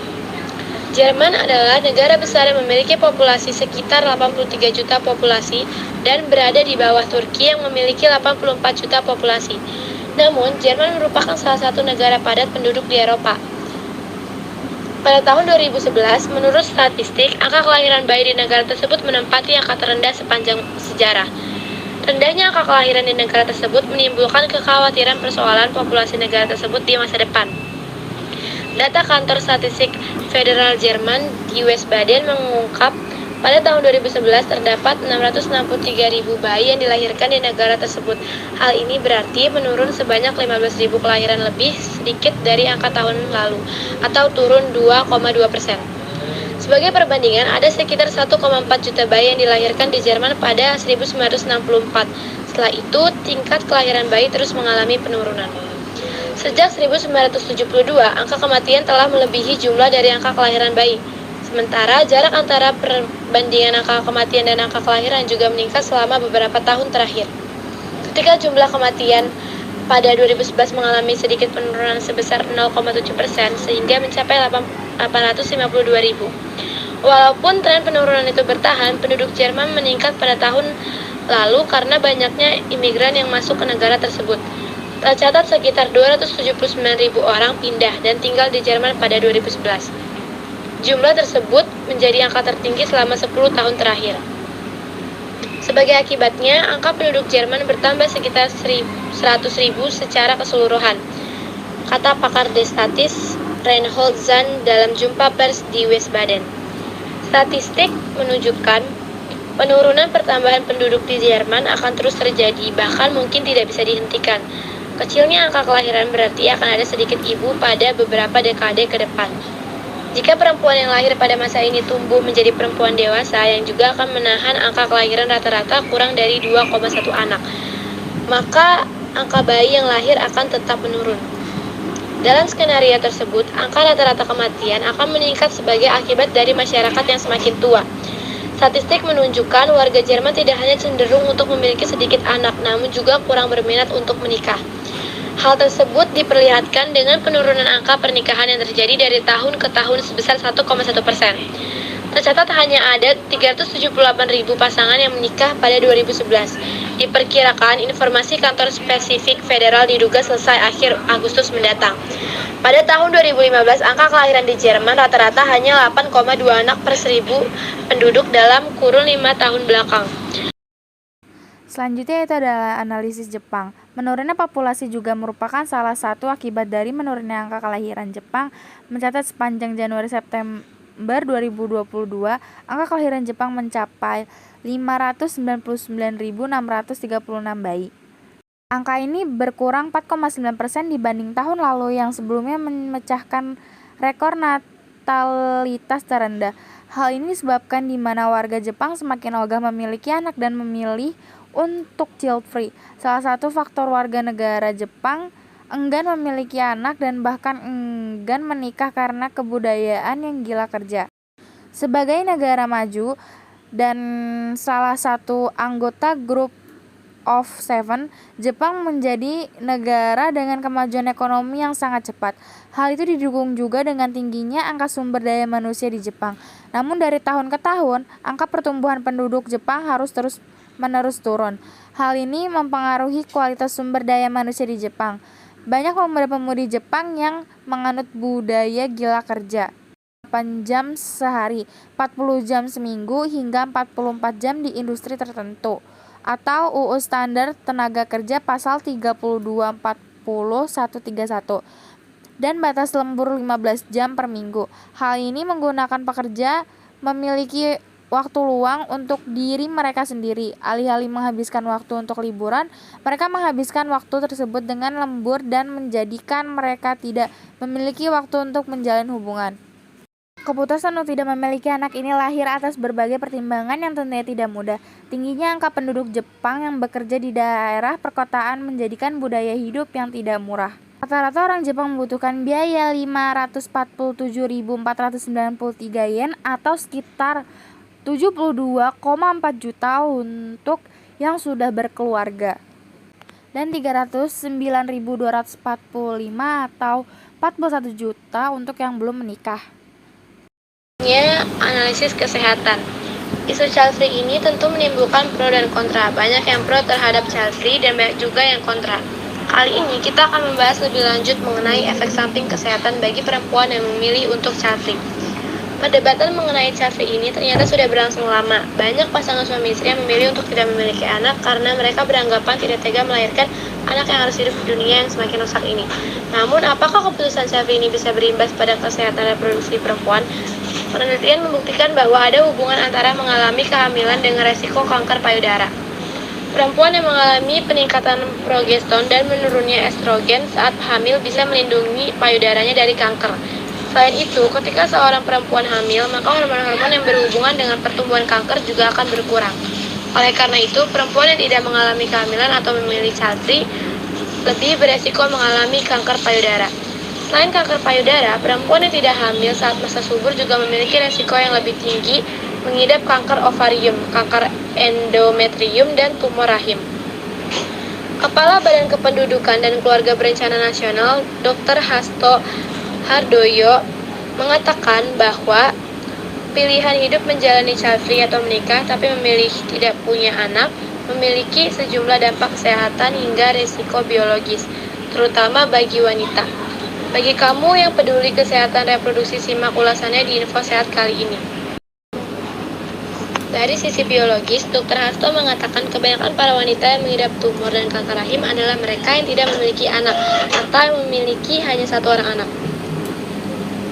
Jerman adalah negara besar yang memiliki populasi sekitar 83 juta populasi dan berada di bawah Turki yang memiliki 84 juta populasi. Namun, Jerman merupakan salah satu negara padat penduduk di Eropa. Pada tahun 2011, menurut statistik, angka kelahiran bayi di negara tersebut menempati angka terendah sepanjang sejarah. Rendahnya angka kelahiran di negara tersebut menimbulkan kekhawatiran persoalan populasi negara tersebut di masa depan. Data kantor statistik federal Jerman di Wiesbaden mengungkap pada tahun 2011 terdapat 663.000 bayi yang dilahirkan di negara tersebut. Hal ini berarti menurun sebanyak 15.000 kelahiran lebih sedikit dari angka tahun lalu, atau turun 2,2%. Sebagai perbandingan, ada sekitar 1,4 juta bayi yang dilahirkan di Jerman pada 1964. Setelah itu, tingkat kelahiran bayi terus mengalami penurunan. Sejak 1972, angka kematian telah melebihi jumlah dari angka kelahiran bayi. Sementara jarak antara perbandingan angka kematian dan angka kelahiran juga meningkat selama beberapa tahun terakhir. Ketika jumlah kematian pada 2011 mengalami sedikit penurunan sebesar 0,7% sehingga mencapai 852.000. Walaupun tren penurunan itu bertahan, penduduk Jerman meningkat pada tahun lalu karena banyaknya imigran yang masuk ke negara tersebut. Tercatat sekitar 279.000 orang pindah dan tinggal di Jerman pada 2011. Jumlah tersebut menjadi angka tertinggi selama 10 tahun terakhir. Sebagai akibatnya, angka penduduk Jerman bertambah sekitar 100.000 secara keseluruhan, kata pakar Destatis Reinhold Zahn dalam jumpa pers di Wiesbaden. Statistik menunjukkan penurunan pertambahan penduduk di Jerman akan terus terjadi, bahkan mungkin tidak bisa dihentikan. Kecilnya angka kelahiran berarti akan ada sedikit ibu pada beberapa dekade ke depan. Jika perempuan yang lahir pada masa ini tumbuh menjadi perempuan dewasa yang juga akan menahan angka kelahiran rata-rata kurang dari 2,1 anak, maka angka bayi yang lahir akan tetap menurun. Dalam skenario tersebut, angka rata-rata kematian akan meningkat sebagai akibat dari masyarakat yang semakin tua. Statistik menunjukkan warga Jerman tidak hanya cenderung untuk memiliki sedikit anak, namun juga kurang berminat untuk menikah. Hal tersebut diperlihatkan dengan penurunan angka pernikahan yang terjadi dari tahun ke tahun sebesar 1,1%. Tercatat hanya ada 378.000 pasangan yang menikah pada 2011. Diperkirakan informasi kantor spesifik federal diduga selesai akhir Agustus mendatang. Pada tahun 2015, angka kelahiran di Jerman rata-rata hanya 8,2 anak per 1.000 penduduk dalam kurun 5 tahun belakang. Selanjutnya itu adalah analisis Jepang. Menurunnya populasi juga merupakan salah satu akibat dari menurunnya angka kelahiran Jepang. Mencatat sepanjang Januari-September 2022, angka kelahiran Jepang mencapai 599.636 bayi. Angka ini berkurang 4,9% dibanding tahun lalu yang sebelumnya memecahkan rekor natalitas terendah. Hal ini disebabkan di mana warga Jepang semakin ogah memiliki anak dan memilih untuk child free. Salah satu faktor warga negara Jepang enggan memiliki anak dan bahkan enggan menikah karena kebudayaan yang gila kerja. Sebagai negara maju dan salah satu anggota Group of Seven, Jepang menjadi negara dengan kemajuan ekonomi yang sangat cepat. Hal itu didukung juga dengan tingginya angka sumber daya manusia di Jepang. Namun dari tahun ke tahun, angka pertumbuhan penduduk Jepang harus terus-menerus turun. Hal ini mempengaruhi kualitas sumber daya manusia di Jepang. Banyak pemuda-pemudi Jepang yang menganut budaya gila kerja. 8 jam sehari, 40 jam seminggu, hingga 44 jam di industri tertentu. Atau UU Standar Tenaga Kerja Pasal 32.40.131 dan batas lembur 15 jam per minggu. Hal ini menggunakan pekerja memiliki waktu luang untuk diri mereka sendiri. Alih-alih menghabiskan waktu untuk liburan, mereka menghabiskan waktu tersebut dengan lembur dan menjadikan mereka tidak memiliki waktu untuk menjalin hubungan. Keputusan untuk tidak memiliki anak ini lahir atas berbagai pertimbangan yang tentunya tidak mudah. Tingginya angka penduduk Jepang yang bekerja di daerah perkotaan menjadikan budaya hidup yang tidak murah. Rata-rata orang Jepang membutuhkan biaya 547.493 yen atau sekitar 72,4 juta untuk yang sudah berkeluarga dan 309.245 atau 41 juta untuk yang belum menikah. Analisis kesehatan. Isu child free ini tentu menimbulkan pro dan kontra. Banyak yang pro terhadap child free dan banyak juga yang kontra. Kali ini kita akan membahas lebih lanjut mengenai efek samping kesehatan bagi perempuan yang memilih untuk child free. Perdebatan mengenai child free ini ternyata sudah berlangsung lama. Banyak pasangan suami istri yang memilih untuk tidak memiliki anak karena mereka beranggapan tidak tega melahirkan anak yang harus hidup di dunia yang semakin rusak ini. Namun, apakah keputusan child free ini bisa berimbas pada kesehatan reproduksi perempuan? Penelitian membuktikan bahwa ada hubungan antara mengalami kehamilan dengan resiko kanker payudara. Perempuan yang mengalami peningkatan progeston dan menurunnya estrogen saat hamil bisa melindungi payudaranya dari kanker. Selain itu, ketika seorang perempuan hamil, maka hormon-hormon yang berhubungan dengan pertumbuhan kanker juga akan berkurang. Oleh karena itu, perempuan yang tidak mengalami kehamilan atau memilih child free lebih beresiko mengalami kanker payudara. Selain kanker payudara, perempuan yang tidak hamil saat masa subur juga memiliki resiko yang lebih tinggi mengidap kanker ovarium, kanker endometrium, dan tumor rahim. Kepala Badan Kependudukan dan Keluarga Berencana Nasional, Dr. Hasto Hardoyo, mengatakan bahwa pilihan hidup menjalani child free atau menikah tapi memilih tidak punya anak memiliki sejumlah dampak kesehatan hingga risiko biologis, terutama bagi wanita. Bagi kamu yang peduli kesehatan reproduksi, simak ulasannya di Info Sehat kali ini. Dari sisi biologis, Dr. Hasto mengatakan kebanyakan para wanita yang mengidap tumor dan kanker rahim adalah mereka yang tidak memiliki anak atau yang memiliki hanya satu orang anak.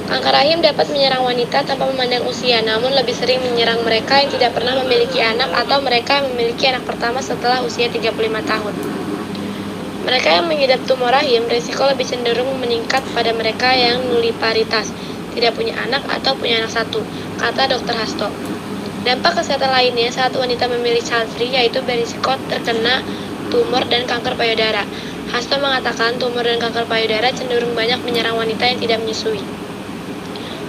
Kanker rahim dapat menyerang wanita tanpa memandang usia, namun lebih sering menyerang mereka yang tidak pernah memiliki anak atau mereka yang memiliki anak pertama setelah usia 35 tahun. Mereka yang mengidap tumor rahim, risiko lebih cenderung meningkat pada mereka yang nuliparitas, tidak punya anak atau punya anak satu, kata Dr. Hasto. Dampak kesehatan lainnya saat wanita memilih child free yaitu berisiko terkena tumor dan kanker payudara. Hasto mengatakan tumor dan kanker payudara cenderung banyak menyerang wanita yang tidak menyusui.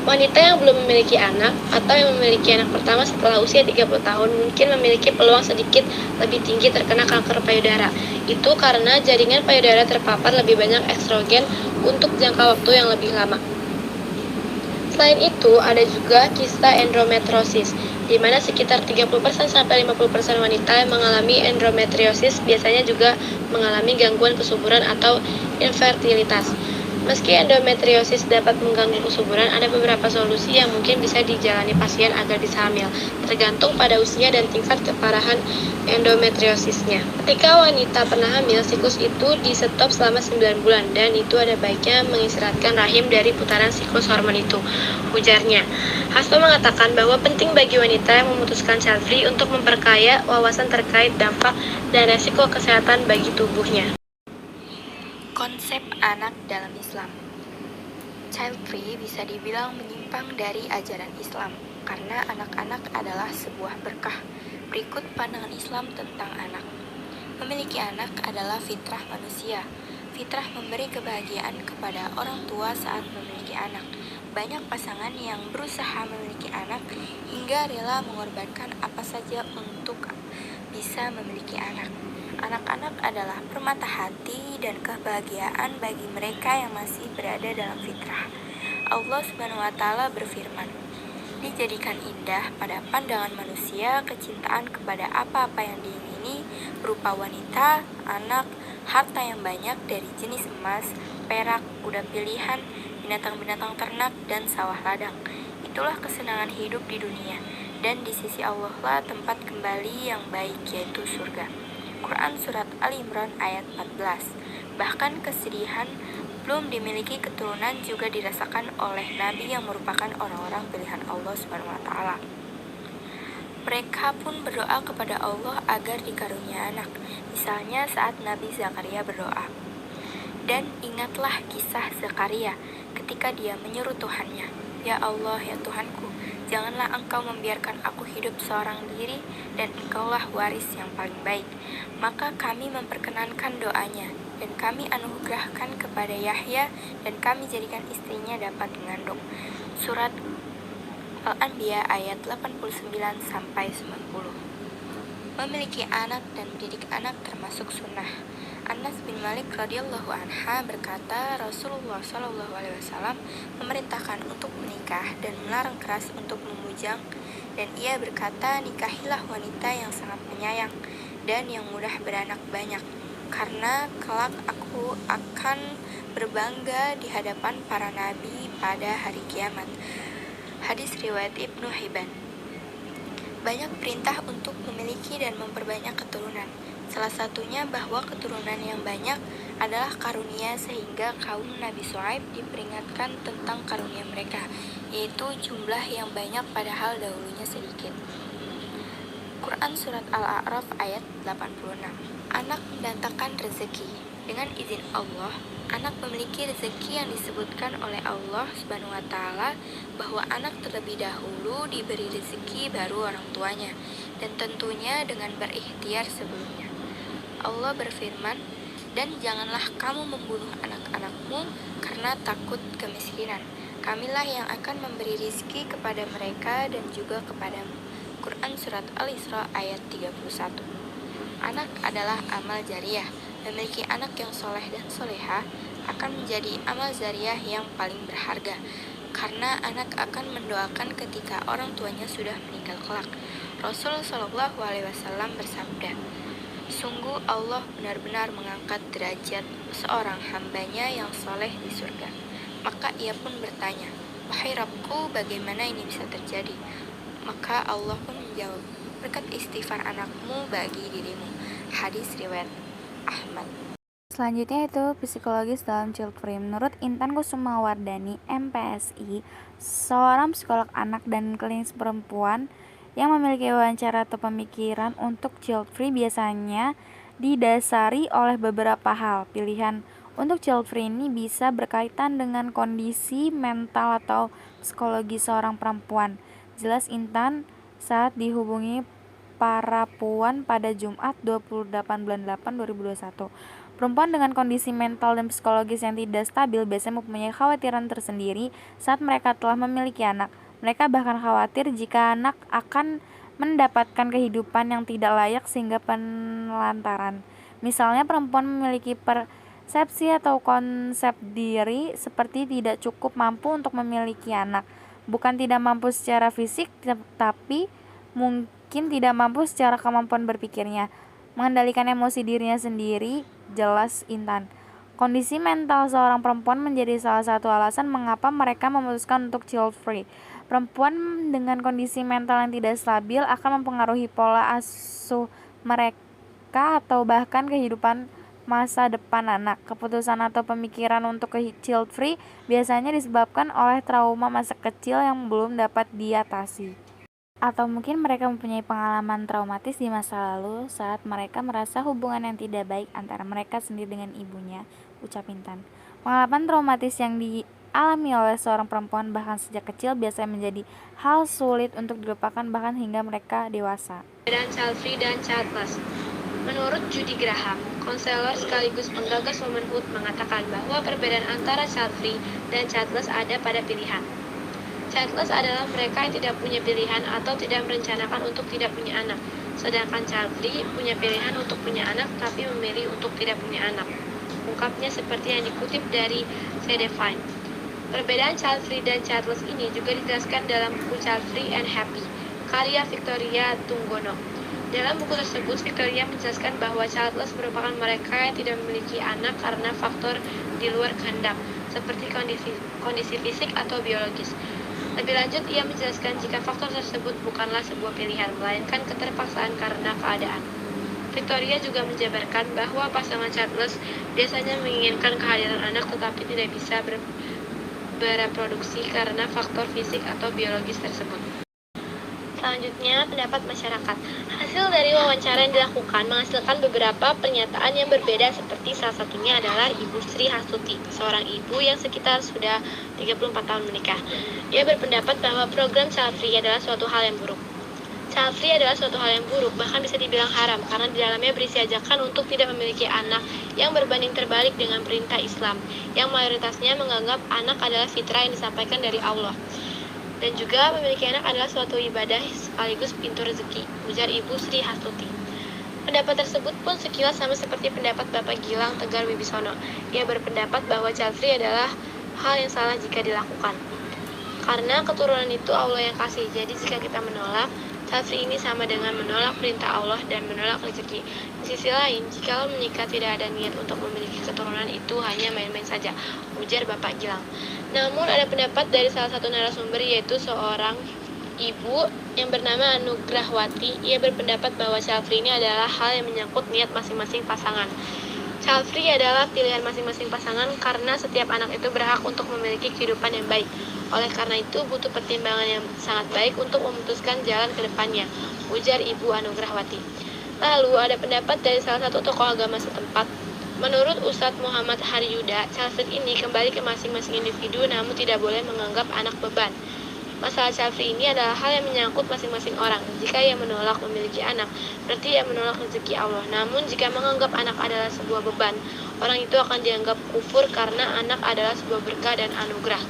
Wanita yang belum memiliki anak atau yang memiliki anak pertama setelah usia 30 tahun mungkin memiliki peluang sedikit lebih tinggi terkena kanker payudara. Itu karena jaringan payudara terpapar lebih banyak estrogen untuk jangka waktu yang lebih lama. Selain itu, ada juga kista endometriosis, di mana sekitar 30% sampai 50% wanita yang mengalami endometriosis biasanya juga mengalami gangguan kesuburan atau infertilitas. Meski endometriosis dapat mengganggu kesuburan, ada beberapa solusi yang mungkin bisa dijalani pasien agar bisa hamil, tergantung pada usia dan tingkat keparahan endometriosisnya. Ketika wanita pernah hamil, siklus itu di stop selama 9 bulan, dan itu ada baiknya mengistirahatkan rahim dari putaran siklus hormon itu, ujarnya. Hasto mengatakan bahwa penting bagi wanita yang memutuskan child free untuk memperkaya wawasan terkait dampak dan resiko kesehatan bagi tubuhnya. Konsep anak dalam Islam. Child free bisa dibilang menyimpang dari ajaran Islam karena anak-anak adalah sebuah berkah. Berikut pandangan Islam tentang anak. Memiliki anak adalah fitrah manusia. Fitrah memberi kebahagiaan kepada orang tua saat memiliki anak. Banyak pasangan yang berusaha memiliki anak hingga rela mengorbankan apa saja untuk bisa memiliki anak. Anak-anak adalah permata hati dan kebahagiaan bagi mereka yang masih berada dalam fitrah. Allah Subhanahu wa Ta'ala berfirman, "Dijadikan indah pada pandangan manusia kecintaan kepada apa-apa yang diingini berupa wanita, anak, harta yang banyak dari jenis emas, perak, kuda pilihan, binatang-binatang ternak, dan sawah ladang. Itulah kesenangan hidup di dunia, dan di sisi Allah lah tempat kembali yang baik, yaitu surga." Quran Surat Ali Imran ayat 14. Bahkan kesedihan belum dimiliki keturunan juga dirasakan oleh Nabi yang merupakan orang-orang pilihan Allah Subhanahu wa Ta'ala. Mereka pun berdoa kepada Allah agar dikarunia anak, misalnya saat Nabi Zakaria berdoa. Dan ingatlah kisah Zakaria ketika dia menyeru Tuhannya, "Ya Allah, ya Tuhanku, janganlah Engkau membiarkan aku hidup seorang diri, dan Engkaulah waris yang paling baik." Maka kami memperkenankan doanya, dan kami anugerahkan kepada Yahya, dan kami jadikan istrinya dapat mengandung. Surat Al-Anbiya ayat 89-90. Memiliki anak dan mendidik anak termasuk sunnah. Anas bin Malik radhiyallahu anha berkata, Rasulullah Shallallahu alaihi wasallam memerintahkan untuk menikah dan melarang keras untuk memujang, dan ia berkata, "Nikahilah wanita yang sangat menyayang dan yang mudah beranak banyak, karena kelak aku akan berbangga di hadapan para nabi pada hari kiamat." Hadis riwayat Ibnu Hibban. Banyak perintah untuk memiliki dan memperbanyak keturunan. Salah satunya bahwa keturunan yang banyak adalah karunia, sehingga kaum Nabi Shu'aib diperingatkan tentang karunia mereka, yaitu jumlah yang banyak padahal dahulunya sedikit. Quran Surat Al-A'raf ayat 86. Anak mendatangkan rezeki. Dengan izin Allah, anak memiliki rezeki yang disebutkan oleh Allah Subhanahu wa Ta'ala bahwa anak terlebih dahulu diberi rezeki baru orang tuanya, dan tentunya dengan berikhtiar sebelumnya. Allah berfirman, "Dan janganlah kamu membunuh anak-anakmu karena takut kemiskinan. Kamilah yang akan memberi rezeki kepada mereka dan juga kepadamu." Quran Surat Al-Isra ayat 31. Anak adalah amal jariyah. Memiliki anak yang soleh dan solehah akan menjadi amal jariyah yang paling berharga, karena anak akan mendoakan ketika orang tuanya sudah meninggal kelak. Rasul Shallallahu alaihi wasallam bersabda, "Sungguh Allah benar-benar mengangkat derajat seorang hambanya yang soleh di surga." Maka ia pun bertanya, "Wahai Rabbku, bagaimana ini bisa terjadi?" Maka Allah pun menjawab, "Berkat istighfar anakmu bagi dirimu." Hadis riwayat Ahmad. Selanjutnya itu psikologis dalam child free. Menurut Intan Kusumawardani, MPSI, seorang psikolog anak dan klinis perempuan yang memiliki wawancara atau pemikiran untuk child free biasanya didasari oleh beberapa hal: pilihan Untuk child free ini bisa berkaitan dengan kondisi mental atau psikologi seorang perempuan. Jelas Intan saat dihubungi para puan pada Jumat 28 bulan 8 2021. Perempuan dengan kondisi mental dan psikologis yang tidak stabil biasanya mempunyai khawatiran tersendiri saat mereka telah memiliki anak. Mereka bahkan khawatir jika anak akan mendapatkan kehidupan yang tidak layak sehingga penelantaran. Misalnya perempuan memiliki persepsi atau konsep diri seperti tidak cukup mampu untuk memiliki anak. Bukan tidak mampu secara fisik, tapi mungkin tidak mampu secara kemampuan berpikirnya, mengendalikan emosi dirinya sendiri. Jelas Intan, kondisi mental seorang perempuan menjadi salah satu alasan mengapa mereka memutuskan untuk child free. Perempuan dengan kondisi mental yang tidak stabil akan mempengaruhi pola asuh mereka atau bahkan kehidupan masa depan anak. Keputusan atau pemikiran untuk child free biasanya disebabkan oleh trauma masa kecil yang belum dapat diatasi. Atau mungkin mereka mempunyai pengalaman traumatis di masa lalu saat mereka merasa hubungan yang tidak baik antara mereka sendiri dengan ibunya, ucap Intan. Pengalaman traumatis yang dialami oleh seorang perempuan bahkan sejak kecil biasanya menjadi hal sulit untuk dilupakan bahkan hingga mereka dewasa. Perbedaan child free dan childless. Menurut Judy Graham, konselor sekaligus penggagas womanhood mengatakan bahwa perbedaan antara child free dan childless ada pada pilihan. Childless adalah mereka yang tidak punya pilihan atau tidak merencanakan untuk tidak punya anak. Sedangkan child free punya pilihan untuk punya anak tapi memilih untuk tidak punya anak. Ungkapnya seperti yang dikutip dari Cedefine. Perbedaan child free dan childless ini juga dijelaskan dalam buku Child Free and Happy, karya Victoria Tunggono. Dalam buku tersebut, Victoria menjelaskan bahwa childless merupakan mereka yang tidak memiliki anak karena faktor di luar kehendak, seperti kondisi fisik atau biologis. Lebih lanjut, ia menjelaskan jika faktor tersebut bukanlah sebuah pilihan, melainkan keterpaksaan karena keadaan. Victoria juga menjabarkan bahwa pasangan childless biasanya menginginkan kehadiran anak tetapi tidak bisa bereproduksi karena faktor fisik atau biologis tersebut. Selanjutnya, pendapat masyarakat. Hasil dari wawancara yang dilakukan menghasilkan beberapa pernyataan yang berbeda seperti salah satunya adalah Ibu Sri Hastuti, seorang ibu yang sekitar sudah 34 tahun menikah. Ia berpendapat bahwa program child free adalah suatu hal yang buruk. Child free adalah suatu hal yang buruk, bahkan bisa dibilang haram, karena di dalamnya berisi ajakan untuk tidak memiliki anak yang berbanding terbalik dengan perintah Islam, yang mayoritasnya menganggap anak adalah fitrah yang disampaikan dari Allah. Dan juga memiliki anak adalah suatu ibadah sekaligus pintu rezeki, ujar Ibu Sri Hastuti. Pendapat tersebut pun sekilas sama seperti pendapat Bapak Gilang Tegar Wibisono. Ia berpendapat bahwa child free adalah hal yang salah jika dilakukan. Karena keturunan itu Allah yang kasih, jadi jika kita menolak, child free ini sama dengan menolak perintah Allah dan menolak rezeki. Di sisi lain, jika menikah tidak ada niat untuk memiliki keturunan, itu hanya main-main saja, ujar Bapak Gilang. Namun ada pendapat dari salah satu narasumber yaitu seorang ibu yang bernama Anugrahwati. Ia berpendapat bahwa child free ini adalah hal yang menyangkut niat masing-masing pasangan. Child free adalah pilihan masing-masing pasangan karena setiap anak itu berhak untuk memiliki kehidupan yang baik. Oleh karena itu butuh pertimbangan yang sangat baik untuk memutuskan jalan ke depannya, ujar Ibu Anugrahwati. Lalu ada pendapat dari salah satu tokoh agama setempat. Menurut Ustadz Muhammad Haryuda, child free ini kembali ke masing-masing individu namun tidak boleh menganggap anak beban. Masalah child free ini adalah hal yang menyangkut masing-masing orang. Jika ia menolak memiliki anak, berarti ia menolak rezeki Allah. Namun jika menganggap anak adalah sebuah beban, orang itu akan dianggap kufur karena anak adalah sebuah berkah dan anugerah,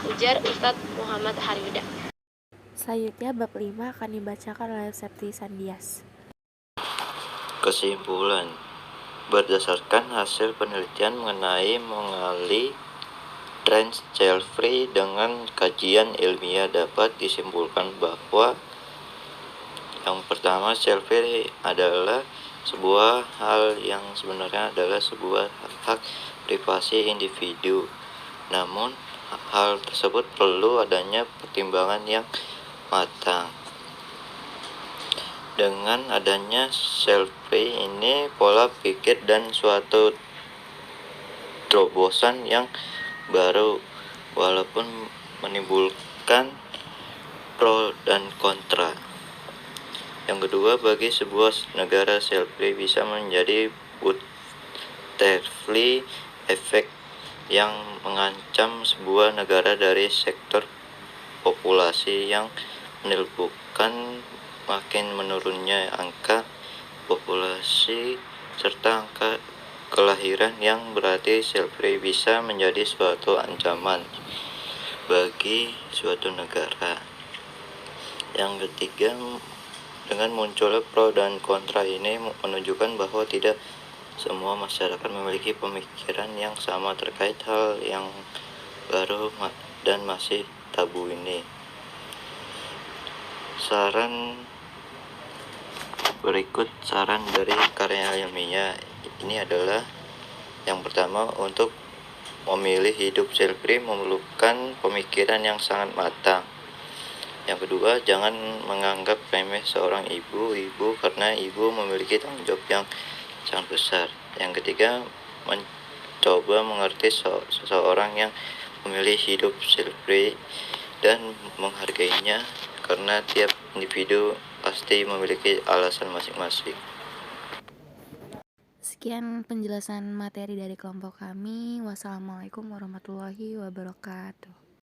ujar Ustadz Muhammad Haryuda. Selanjutnya bab 5 akan dibacakan oleh Septi Sandias. Kesimpulan. Berdasarkan hasil penelitian mengenai mengenali tren child free dengan kajian ilmiah dapat disimpulkan bahwa yang pertama, child free adalah sebuah hal yang sebenarnya adalah sebuah hak privasi individu. Namun hal tersebut perlu adanya pertimbangan yang matang. Dengan adanya child free ini, pola pikir dan suatu terobosan yang baru, walaupun menimbulkan pro dan kontra. Yang kedua, bagi sebuah negara child free bisa menjadi butterfly efek yang mengancam sebuah negara dari sektor populasi yang menimbulkan makin menurunnya angka populasi serta angka kelahiran, yang berarti slavery bisa menjadi suatu ancaman bagi suatu negara. Yang ketiga, dengan munculnya pro dan kontra ini menunjukkan bahwa tidak semua masyarakat memiliki pemikiran yang sama terkait hal yang baru dan masih tabu ini. Berikut saran dari karya ilmiah ini adalah: yang pertama, untuk memilih hidup self-free memerlukan pemikiran yang sangat matang. Yang kedua, jangan menganggap remeh seorang ibu karena ibu memiliki tanggung jawab yang sangat besar. Yang ketiga, mencoba mengerti seseorang yang memilih hidup self-free dan menghargainya, karena tiap individu pasti memiliki alasan masing-masing. Sekian penjelasan materi dari kelompok kami. Wassalamualaikum warahmatullahi wabarakatuh.